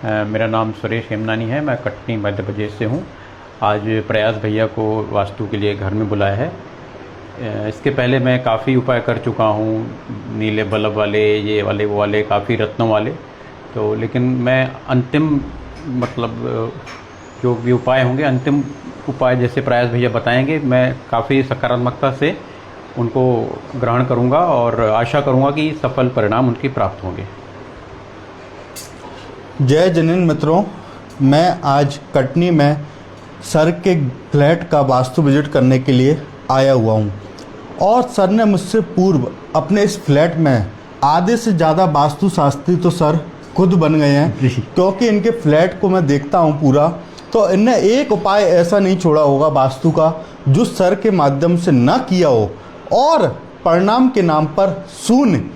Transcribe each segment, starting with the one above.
मेरा नाम सुरेश हेमनानी है। मैं कटनी मध्य प्रदेश से हूँ। आज प्रयास भैया को वास्तु के लिए घर में बुलाया है। इसके पहले मैं काफ़ी उपाय कर चुका हूँ, नीले बल्ब वाले, ये वाले, वो वाले, काफ़ी रत्नों वाले। तो लेकिन मैं अंतिम जो भी उपाय होंगे, अंतिम उपाय जैसे प्रयास भैया बताएंगे, मैं काफ़ी सकारात्मकता से उनको ग्रहण करूँगा और आशा करूँगा कि सफल परिणाम उनकी प्राप्त होंगे। जय जनिन मित्रों, मैं आज कटनी में सर के फ्लैट का वास्तु विजिट करने के लिए आया हुआ हूँ और सर ने मुझसे पूर्व अपने इस फ्लैट में आधे से ज़्यादा वास्तु शास्त्री तो सर खुद बन गए हैं, क्योंकि इनके फ्लैट को मैं देखता हूँ पूरा, तो इनने एक उपाय ऐसा नहीं छोड़ा होगा वास्तु का जो सर के माध्यम से ना किया हो और परिणाम के नाम पर शून्य।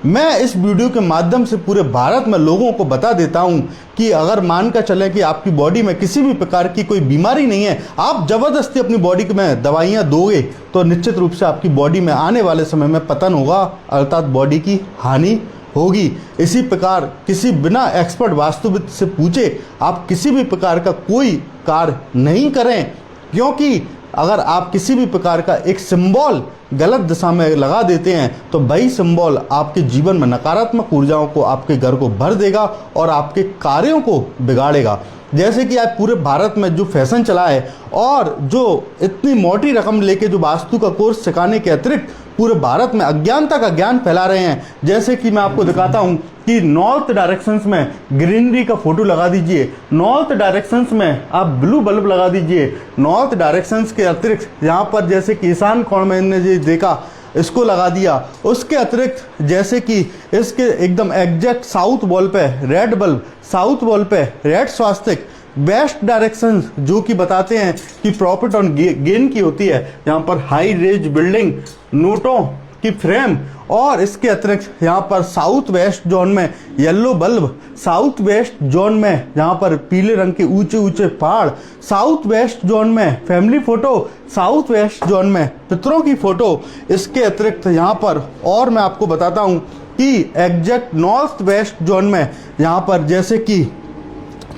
मैं इस वीडियो के माध्यम से पूरे भारत में लोगों को बता देता हूं कि अगर मान कर चलें कि आपकी बॉडी में किसी भी प्रकार की कोई बीमारी नहीं है, आप ज़बरदस्ती अपनी बॉडी में दवाइयां दोगे तो निश्चित रूप से आपकी बॉडी में आने वाले समय में पतन होगा, अर्थात बॉडी की हानि होगी। इसी प्रकार किसी बिना एक्सपर्ट वास्तुविद से पूछे आप किसी भी प्रकार का कोई कार्य नहीं करें, क्योंकि अगर आप किसी भी प्रकार का एक सिंबल गलत दिशा में लगा देते हैं तो वही सिंबल आपके जीवन में नकारात्मक ऊर्जाओं को, आपके घर को भर देगा और आपके कार्यों को बिगाड़ेगा। जैसे कि आज पूरे भारत में जो फैशन चला है और जो इतनी मोटी रकम लेके जो वास्तु का कोर्स सिखाने के अतिरिक्त पूरे भारत में अज्ञानता का ज्ञान फैला रहे हैं। जैसे कि मैं आपको दिखाता हूं कि नॉर्थ डायरेक्शंस में ग्रीनरी का फोटो लगा दीजिए, नॉर्थ डायरेक्शंस में आप ब्लू बल्ब लगा दीजिए, नॉर्थ डायरेक्शंस के अतिरिक्त यहाँ पर जैसे कि ईशान कोण में मैंने देखा इसको लगा दिया। उसके अतिरिक्त जैसे कि इसके एकदम एग्जैक्ट साउथ वॉल पे रेड बल्ब, साउथ वॉल पे रेड स्वास्तिक, वेस्ट डायरेक्शन जो कि बताते हैं कि प्रॉफिट ऑन गेन की होती है, यहाँ पर हाई रेज बिल्डिंग, नोटों की फ्रेम, और इसके अतिरिक्त यहाँ पर साउथ वेस्ट जोन में yellow bulb, south west zone में यहाँ पर पीले रंग के ऊंचे ऊंचे पहाड़, साउथ वेस्ट जोन में family photo, south west zone में पितरों की फोटो। इसके अतिरिक्त यहाँ पर और मैं आपको बताता हूँ कि एग्जैक्ट नॉर्थ वेस्ट जोन में यहाँ पर जैसे कि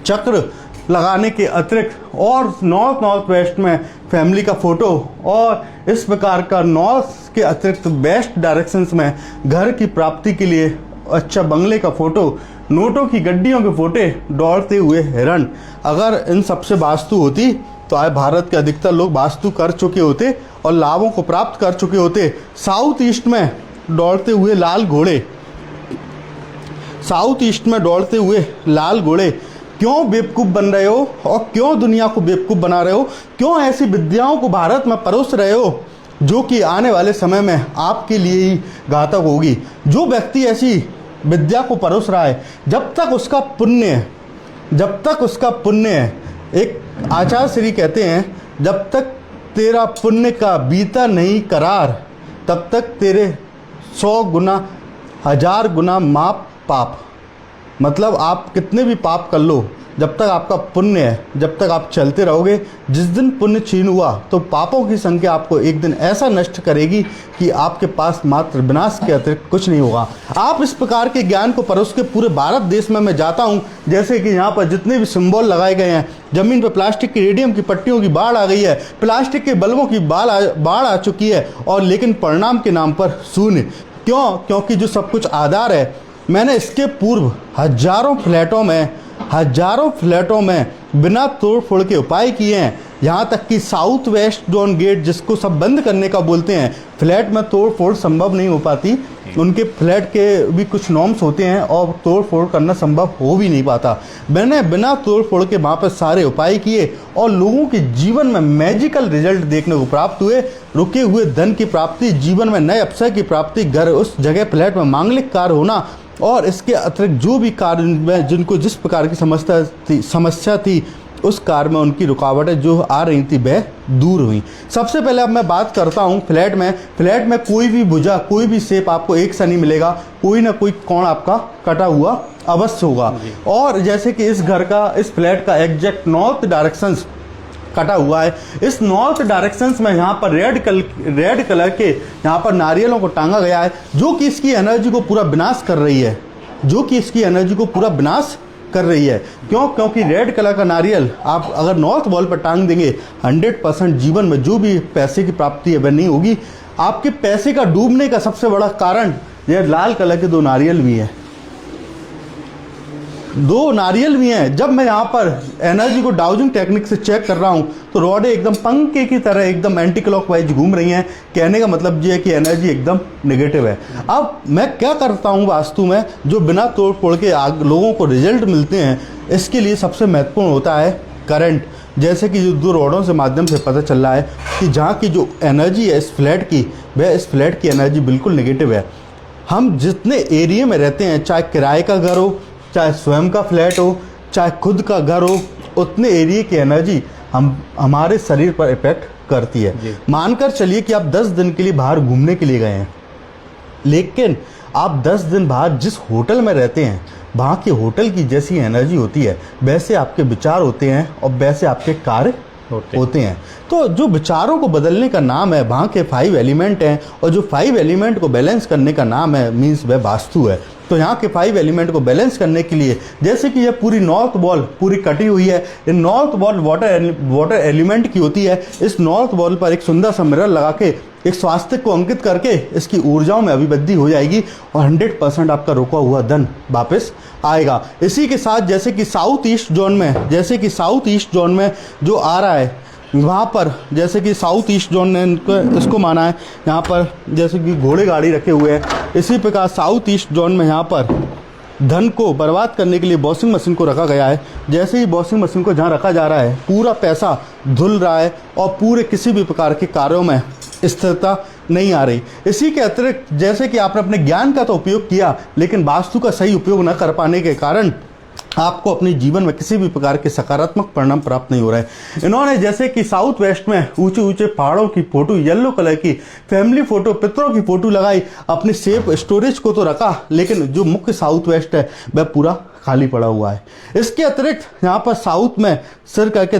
चक्र लगाने के अतिरिक्त और नॉर्थ वेस्ट में फैमिली का फोटो, और इस प्रकार का नॉर्थ के अतिरिक्त वेस्ट डायरेक्शंस में घर की प्राप्ति के लिए अच्छा बंगले का फोटो, नोटों की गड्डियों के फोटे, दौड़ते हुए हिरण। अगर इन सबसे वास्तु होती तो आज भारत के अधिकतर लोग वास्तु कर चुके होते और लाभों को प्राप्त कर चुके होते। साउथ ईस्ट में दौड़ते हुए लाल घोड़े, साउथ ईस्ट में दौड़ते हुए लाल घोड़े, क्यों बेवकूफ़ बन रहे हो और क्यों दुनिया को बेवकूफ़ बना रहे हो? क्यों ऐसी विद्याओं को भारत में परोस रहे हो जो कि आने वाले समय में आपके लिए ही घातक होगी? जो व्यक्ति ऐसी विद्या को परोस रहा है, जब तक उसका पुण्य है, जब तक उसका पुण्य है, एक आचार्य श्री कहते हैं, जब तक तेरा पुण्य का बीता नहीं करार, तब तक तेरे 100 गुना 1000 गुना माप पाप। मतलब आप कितने भी पाप कर लो, जब तक आपका पुण्य है, जब तक आप चलते रहोगे, जिस दिन पुण्य छीन हुआ तो पापों की संख्या आपको एक दिन ऐसा नष्ट करेगी कि आपके पास मात्र विनाश के अतिरिक्त कुछ नहीं होगा। आप इस प्रकार के ज्ञान को परोस के पूरे भारत देश में मैं जाता हूं, जैसे कि यहाँ पर जितने भी सिंबल लगाए गए हैं, जमीन पर प्लास्टिक की रेडियम की पट्टियों की बाढ़ आ गई है, प्लास्टिक के बल्बों की बाढ़ आ चुकी है, और लेकिन परिणाम के नाम पर शून्य। क्यों? क्योंकि जो सब कुछ आधार है, मैंने इसके पूर्व हजारों फ्लैटों में बिना तोड़ फोड़ के उपाय किए हैं। यहाँ तक कि साउथ वेस्ट जोन गेट जिसको सब बंद करने का बोलते हैं, फ्लैट में तोड़ फोड़ संभव नहीं हो पाती, उनके फ्लैट के भी कुछ नॉर्म्स होते हैं और तोड़ फोड़ करना संभव हो भी नहीं पाता। मैंने बिना तोड़ फोड़ के वहाँ पर सारे उपाय किए और लोगों के जीवन में मैजिकल रिजल्ट देखने को प्राप्त हुए। रुके हुए धन की प्राप्ति, जीवन में नए अवसर की प्राप्ति, घर उस जगह फ्लैट में मांगलिक कार्य होना, और इसके अतिरिक्त जो भी कार्य में जिनको जिस प्रकार की समस्या थी उस कार्य में उनकी रुकावटें जो आ रही थी वह दूर हुई। सबसे पहले अब मैं बात करता हूँ फ्लैट में कोई भी भुजा, कोई भी शेप आपको एक सा नहीं मिलेगा, कोई ना कोई कोण आपका कटा हुआ अवश्य होगा। और जैसे कि इस घर का, इस फ्लैट का एग्जैक्ट नॉर्थ डायरेक्शंस कटा हुआ है। इस नॉर्थ डायरेक्शंस में यहाँ पर रेड कलर के यहाँ पर नारियलों को टांगा गया है, जो कि इसकी एनर्जी को पूरा विनाश कर रही है, जो कि इसकी एनर्जी को पूरा विनाश कर रही है। क्यों? क्योंकि रेड कलर का नारियल आप अगर नॉर्थ वॉल पर टांग देंगे 100% जीवन में जो भी पैसे की प्राप्ति है वह नहीं होगी। आपके पैसे का डूबने का सबसे बड़ा कारण यह लाल कलर के 2 नारियल भी हैं, 2 नारियल भी हैं। जब मैं यहाँ पर एनर्जी को डाउजिंग टेक्निक से चेक कर रहा हूँ तो रॉडें एकदम पंखे की तरह एकदम एंटी क्लॉकवाइज घूम रही हैं। कहने का मतलब ये है कि एनर्जी एकदम नेगेटिव है। अब मैं क्या करता हूँ वास्तु में, जो बिना तोड़ फोड़ के लोगों को रिजल्ट मिलते हैं, इसके लिए सबसे महत्वपूर्ण होता है करंट। जैसे कि जो 2 रॉडों से माध्यम से पता चल रहा है कि जहाँ की जो एनर्जी है इस फ्लैट की, वह इस फ्लैट की एनर्जी बिल्कुल नेगेटिव है। हम जितने एरिया में रहते हैं, चाहे किराए का घर हो, चाहे स्वयं का फ्लैट हो, चाहे खुद का घर हो, उतने एरिया की एनर्जी हमारे शरीर पर इफेक्ट करती है। मानकर चलिए कि आप 10 दिन के लिए बाहर घूमने के लिए गए हैं, लेकिन आप 10 दिन बाहर जिस होटल में रहते हैं, वहाँ के होटल की जैसी एनर्जी होती है वैसे आपके विचार होते हैं और वैसे आपके कार्य होते हैं। तो जो विचारों को बदलने का नाम है, वहाँ के 5 एलिमेंट हैं, और जो 5 एलिमेंट को बैलेंस करने का नाम है मीन्स वह वास्तु है। तो यहाँ के 5 एलिमेंट को बैलेंस करने के लिए, जैसे कि यह पूरी नॉर्थ वॉल पूरी कटी हुई है, ये नॉर्थ वॉल वाटर एलिमेंट की होती है। इस नॉर्थ वॉल पर एक सुंदर सा मिरर लगा के एक स्वास्थ्य को अंकित करके इसकी ऊर्जाओं में अभिवृद्धि हो जाएगी और 100% आपका रुका हुआ धन वापस आएगा। इसी के साथ जैसे कि साउथ ईस्ट जोन में जो आ रहा है, वहाँ पर जैसे कि साउथ ईस्ट जोन ने इसको माना है, यहाँ पर जैसे कि घोड़े गाड़ी रखे हुए हैं, इसी प्रकार साउथ ईस्ट जोन में यहाँ पर धन को बर्बाद करने के लिए वॉशिंग मशीन को रखा गया है। जैसे ही वॉशिंग मशीन को जहाँ रखा जा रहा है, पूरा पैसा धुल रहा है और पूरे किसी भी प्रकार के कार्यों में स्थिरता नहीं आ रही। इसी के अतिरिक्त जैसे कि आपने अपने ज्ञान का तो उपयोग किया, लेकिन वास्तु का सही उपयोग न कर पाने के कारण आपको अपने जीवन में किसी भी प्रकार के सकारात्मक परिणाम प्राप्त नहीं हो रहा है। इन्होंने जैसे कि साउथ वेस्ट में ऊंचे ऊंचे पहाड़ों की फोटो, येलो कलर की फैमिली फोटो, पितरों की फोटो लगाई, अपने सेफ स्टोरेज को तो रखा, लेकिन जो मुख्य साउथ वेस्ट है वह पूरा खाली पड़ा हुआ है। इसके अतिरिक्त यहाँ पर साउथ में सिर करके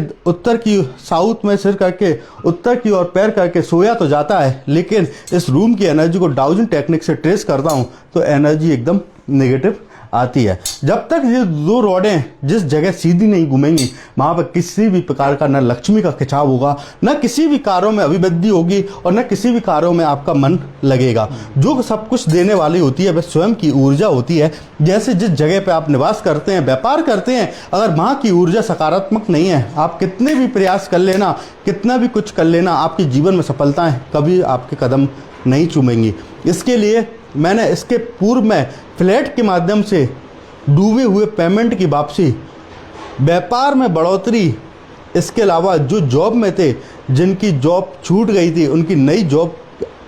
उत्तर की ओर पैर करके सोया तो जाता है, लेकिन इस रूम की एनर्जी को डाउजिंग टेक्निक से ट्रेस करता हूँ तो एनर्जी एकदम नेगेटिव आती है। जब तक ये 2 रॉडें जिस जगह सीधी नहीं घूमेंगी, वहाँ पर किसी भी प्रकार का न लक्ष्मी का खिंचाव होगा, न किसी भी कार्यों में अभिवृद्धि होगी और न किसी भी कार्यों में आपका मन लगेगा। जो सब कुछ देने वाली होती है वह स्वयं की ऊर्जा होती है। जैसे जिस जगह पे आप निवास करते हैं, व्यापार करते हैं, अगर वहाँ की ऊर्जा सकारात्मक नहीं है, आप कितने भी प्रयास कर लेना, कितना भी कुछ कर लेना, आपके जीवन में सफलताएं कभी आपके कदम नहीं चूमेंगी। इसके लिए मैंने इसके पूर्व में फ्लैट के माध्यम से डूबे हुए पेमेंट की वापसी, व्यापार में बढ़ोतरी, इसके अलावा जो जॉब में थे, जिनकी जॉब छूट गई थी, उनकी नई जॉब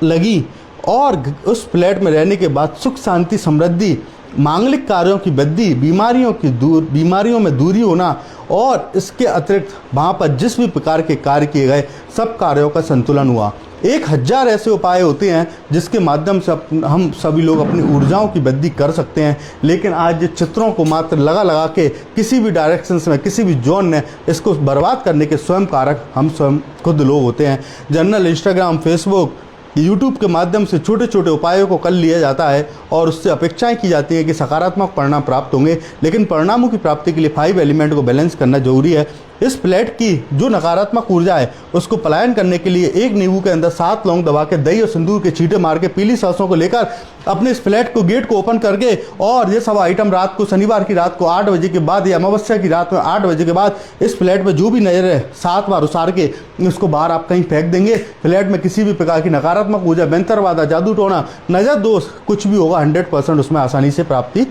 लगी, और उस फ्लैट में रहने के बाद सुख शांति समृद्धि, मांगलिक कार्यों की वृद्धि, बीमारियों में दूरी होना, और इसके अतिरिक्त वहाँ पर जिस भी प्रकार के कार्य किए गए सब कार्यों का संतुलन हुआ। 1000 ऐसे उपाय होते हैं जिसके माध्यम से हम सभी लोग अपनी ऊर्जाओं की वृद्धि कर सकते हैं, लेकिन आज ये चित्रों को मात्र लगा के किसी भी डायरेक्शंस में किसी भी जोन ने इसको बर्बाद करने के स्वयं कारक हम स्वयं खुद लोग होते हैं। जर्नल, इंस्टाग्राम, फेसबुक, यूट्यूब के माध्यम से छोटे छोटे उपायों को कर लिया जाता है और उससे अपेक्षाएं की जाती हैं कि सकारात्मक परिणाम प्राप्त होंगे, लेकिन परिणामों की प्राप्ति के लिए 5 एलिमेंट को बैलेंस करना जरूरी है। इस फ्लैट की जो नकारात्मक ऊर्जा है उसको पलायन करने के लिए 1 नींबू के अंदर 7 लौंग दबा के, दही और सिंदूर के छींटे मार के, पीली सरसों को लेकर अपने इस फ्लैट को गेट को ओपन करके, और ये सब आइटम रात को, शनिवार की रात को 8 बजे के बाद या अमावस्या की रात में 8 बजे के बाद इस फ्लैट में जो भी नजर है 7 बार उसार के उसको बाहर आप कहीं फेंक देंगे। फ्लैट में किसी भी प्रकार की नकारात्मक ऊर्जा, बेंतरवादा, जादू टोना, नजर दोष कुछ भी होगा 100% उसमें आसानी से प्राप्ति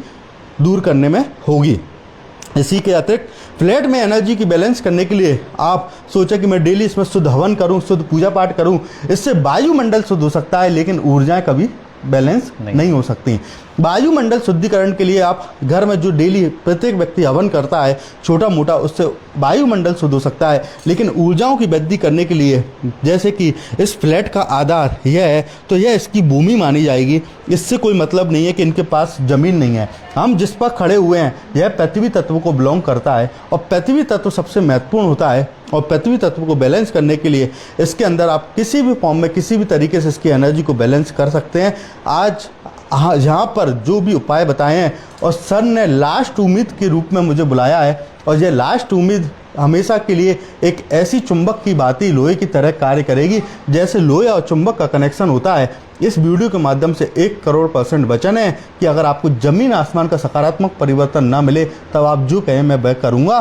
दूर करने में होगी। इसी के अतिरिक्त फ्लैट में एनर्जी की बैलेंस करने के लिए आप सोचा कि मैं डेली इसमें शुद्ध हवन करूं, शुद्ध पूजा पाठ करूं, इससे वायुमंडल शुद्ध हो सकता है, लेकिन ऊर्जाएं कभी बैलेंस नहीं हो सकती। वायुमंडल शुद्धिकरण के लिए आप घर में जो डेली प्रत्येक व्यक्ति हवन करता है छोटा मोटा, उससे वायुमंडल शुद्ध हो सकता है, लेकिन ऊर्जाओं की वृद्धि करने के लिए, जैसे कि इस फ्लैट का आधार यह है तो यह इसकी भूमि मानी जाएगी। इससे कोई मतलब नहीं है कि इनके पास जमीन नहीं है। हम जिस पर खड़े हुए हैं यह पृथ्वी तत्व को बिलोंग करता है और पृथ्वी तत्व सबसे महत्वपूर्ण होता है, और पृथ्वी तत्व को बैलेंस करने के लिए इसके अंदर आप किसी भी फॉर्म में, किसी भी तरीके से इसकी एनर्जी को बैलेंस कर सकते हैं। आज हाँ, यहाँ पर जो भी उपाय बताए हैं और सर ने लास्ट उम्मीद के रूप में मुझे बुलाया है, और ये लास्ट उम्मीद हमेशा के लिए एक ऐसी चुंबक की भांति लोहे की तरह कार्य करेगी। जैसे लोहे और चुंबक का कनेक्शन होता है, इस वीडियो के माध्यम से 1 करोड़% वचन है कि अगर आपको ज़मीन आसमान का सकारात्मक परिवर्तन ना मिले, तब आप जो कहें मैं वह करूँगा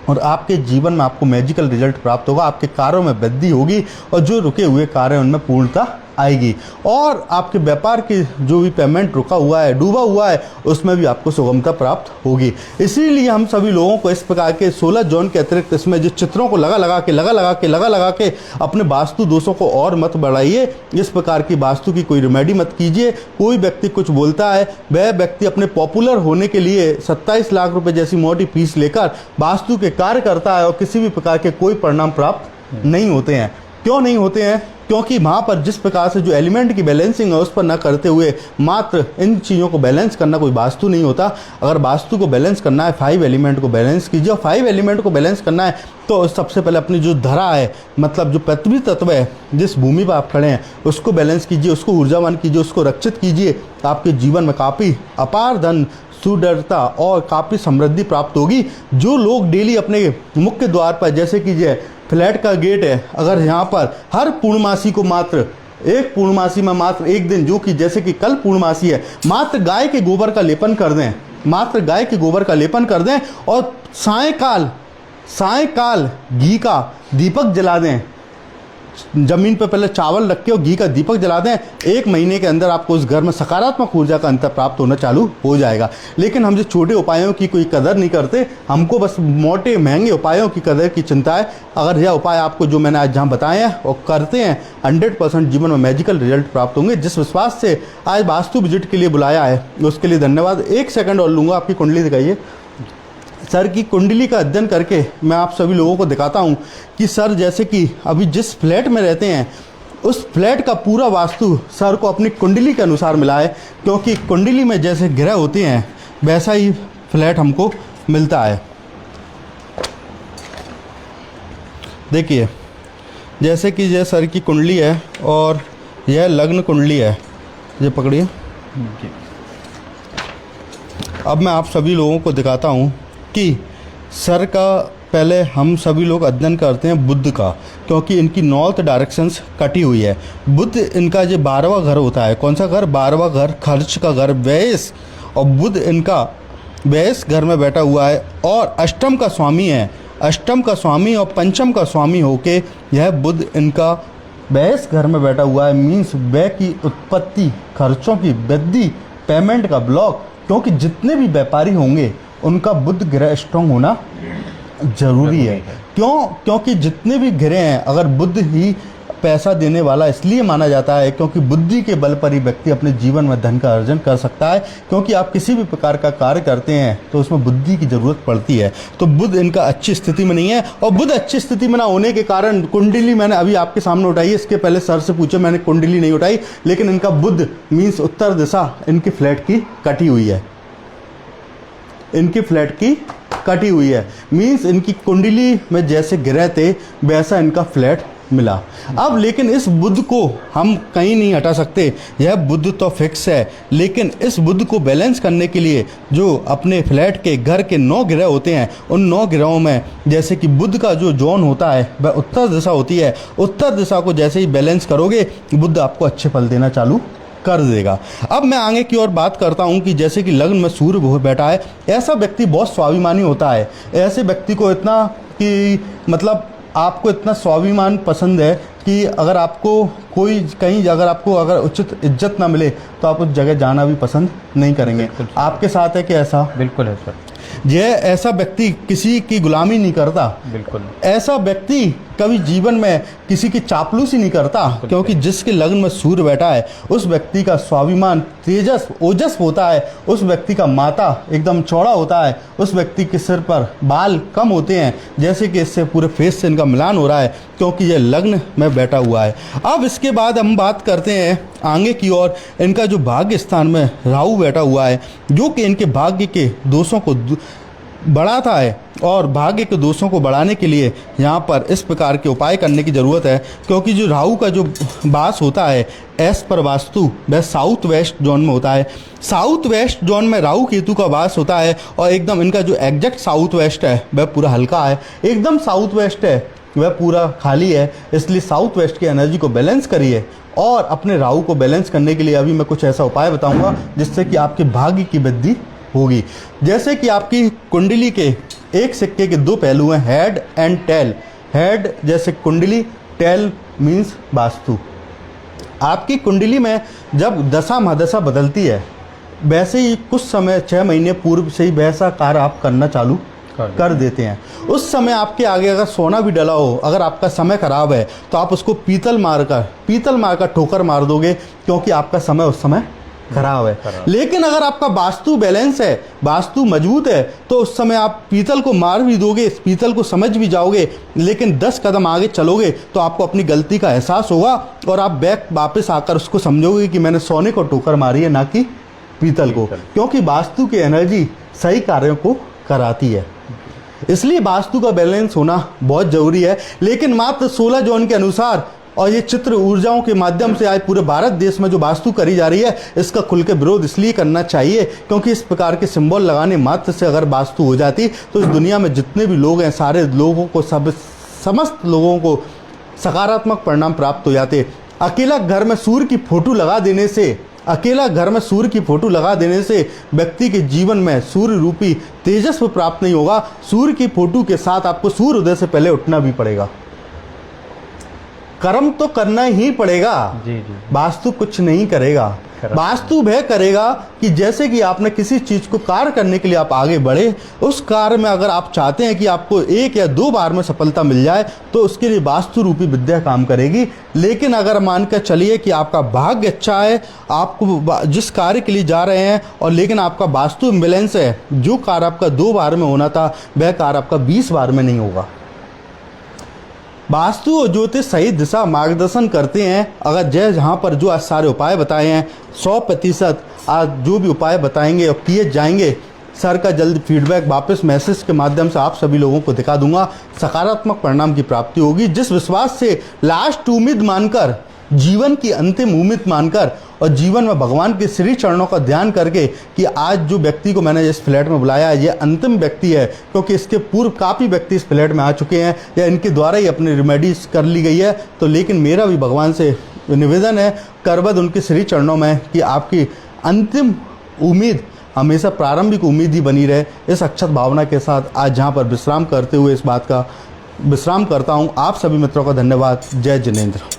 और आपके जीवन में आपको मैजिकल रिजल्ट प्राप्त होगा। आपके कार्यों में वृद्धि होगी और जो रुके हुए कार्य उनमें पूर्णता आएगी, और आपके व्यापार की जो भी पेमेंट रुका हुआ है, डूबा हुआ है, उसमें भी आपको सुगमता प्राप्त होगी। इसीलिए हम सभी लोगों को इस प्रकार के 16 जोन के अतिरिक्त इसमें जो चित्रों को लगा लगा के अपने वास्तु दोषों को और मत बढ़ाइए। इस प्रकार की वास्तु की कोई रेमेडी मत कीजिए। कोई व्यक्ति कुछ बोलता है, वह व्यक्ति अपने पॉपुलर होने के लिए 27 लाख रुपए जैसी मोटी फीस लेकर वास्तु के कार्य करता है और किसी भी प्रकार के कोई परिणाम प्राप्त नहीं होते हैं। क्यों नहीं होते हैं? क्योंकि वहाँ पर जिस प्रकार से जो एलिमेंट की बैलेंसिंग है उस पर न करते हुए मात्र इन चीज़ों को बैलेंस करना कोई वास्तु नहीं होता। अगर वास्तु को बैलेंस करना है, 5 एलिमेंट को बैलेंस कीजिए, और 5 एलिमेंट को बैलेंस करना है तो सबसे पहले अपनी जो धरा है, मतलब जो पृथ्वी तत्व है, जिस भूमि पर आप खड़े हैं, उसको बैलेंस कीजिए, उसको ऊर्जावान कीजिए, उसको रक्षित कीजिए। आपके जीवन में काफ़ी अपार धन, सुदृढ़ता और काफ़ी समृद्धि प्राप्त होगी। जो लोग डेली अपने मुख्य द्वार पर, जैसे कीजिए फ्लैट का गेट है, अगर यहाँ पर हर पूर्णमासी को मात्र एक पूर्णमासी में मात्र एक दिन, जो कि जैसे कि कल पूर्णमासी है, मात्र गाय के गोबर का लेपन कर दें, मात्र गाय के गोबर का लेपन कर दें और सायकाल घी का दीपक जला दें। जमीन पर पहले चावल रख के और घी का दीपक जला दें। 1 महीने के अंदर आपको उस घर में सकारात्मक ऊर्जा का अंतर प्राप्त होना चालू हो जाएगा। लेकिन हम जो छोटे उपायों की कोई कदर नहीं करते, हमको बस मोटे महंगे उपायों की कदर की चिंता है। अगर यह उपाय आपको जो मैंने आज जहाँ बताए हैं और करते हैं, 100% जीवन में मैजिकल रिजल्ट प्राप्त होंगे। जिस विश्वास से आज वास्तु विजिट के लिए बुलाया है उसके लिए धन्यवाद। 1 सेकंड और लूँगा, आपकी कुंडली दिखाइए। सर की कुंडली का अध्ययन करके मैं आप सभी लोगों को दिखाता हूं कि सर जैसे कि अभी जिस फ्लैट में रहते हैं उस फ्लैट का पूरा वास्तु सर को अपनी कुंडली के अनुसार मिला है, क्योंकि कुंडली में जैसे ग्रह होते हैं वैसा ही फ्लैट हमको मिलता है। देखिए, जैसे कि यह सर की कुंडली है और यह लग्न कुंडली है, ये पकड़िए। अब मैं आप सभी लोगों को दिखाता हूँ कि सर का पहले हम सभी लोग अध्ययन करते हैं बुध का, क्योंकि इनकी नॉर्थ डायरेक्शंस कटी हुई है। बुध इनका जो 12वां घर होता है। कौन सा घर? 12वां घर, खर्च का घर, व्ययस। और बुध इनका व्ययस घर में बैठा हुआ है और अष्टम का स्वामी है। अष्टम का स्वामी और पंचम का स्वामी होके यह बुध इनका व्ययस घर में बैठा हुआ है। मीन्स व्यय की उत्पत्ति, खर्चों की वृद्धि, पेमेंट का ब्लॉक। क्योंकि जितने भी व्यापारी होंगे उनका बुध ग्रह स्ट्रॉन्ग होना जरूरी है। क्यों? क्योंकि जितने भी ग्रह हैं, अगर बुध ही पैसा देने वाला इसलिए माना जाता है क्योंकि बुद्धि के बल पर ही व्यक्ति अपने जीवन में धन का अर्जन कर सकता है। क्योंकि आप किसी भी प्रकार का कार्य करते हैं तो उसमें बुद्धि की ज़रूरत पड़ती है। तो बुध इनका अच्छी स्थिति में नहीं है, और बुध अच्छी स्थिति में ना होने के कारण कुंडली मैंने अभी आपके सामने उठाई है। इसके पहले सर से पूछे, मैंने कुंडली नहीं उठाई, लेकिन इनका बुध मीन्स उत्तर दिशा इनकी फ्लैट की कटी हुई है। इनकी फ्लैट की कटी हुई है, मीन्स इनकी कुंडली में जैसे ग्रह थे वैसा इनका फ्लैट मिला। अब लेकिन इस बुध को हम कहीं नहीं हटा सकते, यह बुध तो फिक्स है। लेकिन इस बुध को बैलेंस करने के लिए जो अपने फ्लैट के घर के 9 ग्रह होते हैं, उन 9 ग्रहों में जैसे कि बुध का जो जोन होता है वह उत्तर दिशा होती है। उत्तर दिशा को जैसे ही बैलेंस करोगे, बुध आपको अच्छे फल देना चालू कर देगा। अब मैं आगे की ओर बात करता हूं कि जैसे कि लग्न में सूर्य बैठा है, ऐसा व्यक्ति बहुत स्वाभिमानी होता है। ऐसे व्यक्ति को इतना कि मतलब आपको इतना स्वाभिमान पसंद है कि अगर आपको कोई कहीं अगर आपको अगर उचित इज्जत ना मिले तो आप उस जगह जाना भी पसंद नहीं करेंगे। आपके साथ है कि ऐसा? बिल्कुल है सर। यह ऐसा व्यक्ति किसी की गुलामी नहीं करता। बिल्कुल। ऐसा व्यक्ति कभी जीवन में किसी की चापलूसी नहीं करता, क्योंकि जिसके लग्न में सूर्य बैठा है उस व्यक्ति का स्वाभिमान तेजस ओजस होता है। उस व्यक्ति का माथा एकदम चौड़ा होता है। उस व्यक्ति के सिर पर बाल कम होते हैं, जैसे कि इससे पूरे फेस से इनका मिलान हो रहा है, क्योंकि यह लग्न में बैठा हुआ है। अब इसके बाद हम बात करते हैं आगे की ओर। इनका जो भाग्य स्थान में राहु बैठा हुआ है, जो कि इनके भाग्य के दोषों को बढ़ाता है। और भाग्य के दोषों को बढ़ाने के लिए यहाँ पर इस प्रकार के उपाय करने की ज़रूरत है, क्योंकि जो राहु का जो वास होता है एस पर वास्तु वह साउथ वेस्ट जोन में होता है। साउथ वेस्ट जोन में राहु केतु का वास होता है और एकदम इनका जो एग्जैक्ट साउथ वेस्ट है वह पूरा हल्का है, एकदम साउथ वेस्ट है वह पूरा खाली है। इसलिए साउथ वेस्ट की एनर्जी को बैलेंस करिए और अपने राहु को बैलेंस करने के लिए अभी मैं कुछ ऐसा उपाय बताऊंगा जिससे कि आपके भाग्य की वृद्धि होगी। जैसे कि आपकी कुंडली के एक सिक्के के दो पहलू हैं, हेड एंड टेल। हेड जैसे कुंडली, टेल मीन्स वास्तु। आपकी कुंडली में जब दशा महादशा बदलती है वैसे ही कुछ समय 6 महीने पूर्व से ही वैसा कार्य आप करना चालू कर देते हैं। उस समय आपके आगे अगर सोना भी डला हो, अगर आपका समय खराब है तो आप उसको पीतल मारकर ठोकर मार दोगे, क्योंकि आपका समय उस समय खराब है। लेकिन अगर आपका वास्तु बैलेंस है, वास्तु मजबूत है, तो उस समय आप पीतल को मार भी दोगे, पीतल को समझ भी जाओगे, लेकिन 10 कदम आगे चलोगे तो आपको अपनी गलती का एहसास होगा और आप बैक वापस आकर उसको समझोगे कि मैंने सोने को ठोकर मारी है, ना कि पीतल को, क्योंकि वास्तु की एनर्जी सही कार्यों को कराती है। इसलिए वास्तु का बैलेंस होना बहुत ज़रूरी है। लेकिन मात्र 16 जोन के अनुसार और ये चित्र ऊर्जाओं के माध्यम से आज पूरे भारत देश में जो वास्तु करी जा रही है, इसका खुल के विरोध इसलिए करना चाहिए क्योंकि इस प्रकार के सिंबल लगाने मात्र से अगर वास्तु हो जाती तो इस दुनिया में जितने भी लोग हैं सारे लोगों को समस्त लोगों को सकारात्मक परिणाम प्राप्त हो जाते। अकेला घर में सूर्य की फोटो लगा देने से व्यक्ति के जीवन में सूर्य रूपी तेजस्व प्राप्त नहीं होगा। सूर्य की फोटो के साथ आपको सूर्य उदय से पहले उठना भी पड़ेगा, कर्म तो करना ही पड़ेगा। जी। वास्तु कुछ नहीं करेगा, वास्तु वह करेगा कि जैसे कि आपने किसी चीज को कार्य करने के लिए आप आगे बढ़े, उस कार्य में अगर आप चाहते हैं कि आपको 1 या 2 बार में सफलता मिल जाए तो उसके लिए वास्तु रूपी विद्या काम करेगी। लेकिन अगर मानकर चलिए कि आपका भाग्य अच्छा है, आपको जिस कार्य के लिए जा रहे हैं और लेकिन आपका वास्तु इम्बैलेंस है, जो कार्य आपका 2 बार में होना था वह कार्य आपका 20 बार में नहीं होगा। वास्तु और ज्योतिष सही दिशा मार्गदर्शन करते हैं। अगर जहाँ पर जो आज सारे उपाय बताए हैं 100% आज जो भी उपाय बताएंगे और किए जाएंगे, सर का जल्द फीडबैक वापस मैसेज के माध्यम से आप सभी लोगों को दिखा दूंगा। सकारात्मक परिणाम की प्राप्ति होगी, जिस विश्वास से लास्ट उम्मीद मानकर, जीवन की अंतिम उम्मीद मानकर और जीवन में भगवान के श्री चरणों का ध्यान करके कि आज जो व्यक्ति को मैंने इस फ्लैट में बुलाया है ये अंतिम व्यक्ति है, क्योंकि इसके पूर्व काफ़ी व्यक्ति इस फ्लैट में आ चुके हैं या इनके द्वारा ही अपनी रेमेडीज कर ली गई है। तो लेकिन मेरा भी भगवान से निवेदन है करबद्ध उनके श्री चरणों में कि आपकी अंतिम उम्मीद हमेशा प्रारंभिक उम्मीद ही बनी रहे। इस अक्षत भावना के साथ आज जहाँ पर विश्राम करते हुए इस बात का विश्राम करता हूँ। आप सभी मित्रों का धन्यवाद। जय जिनेंद्र।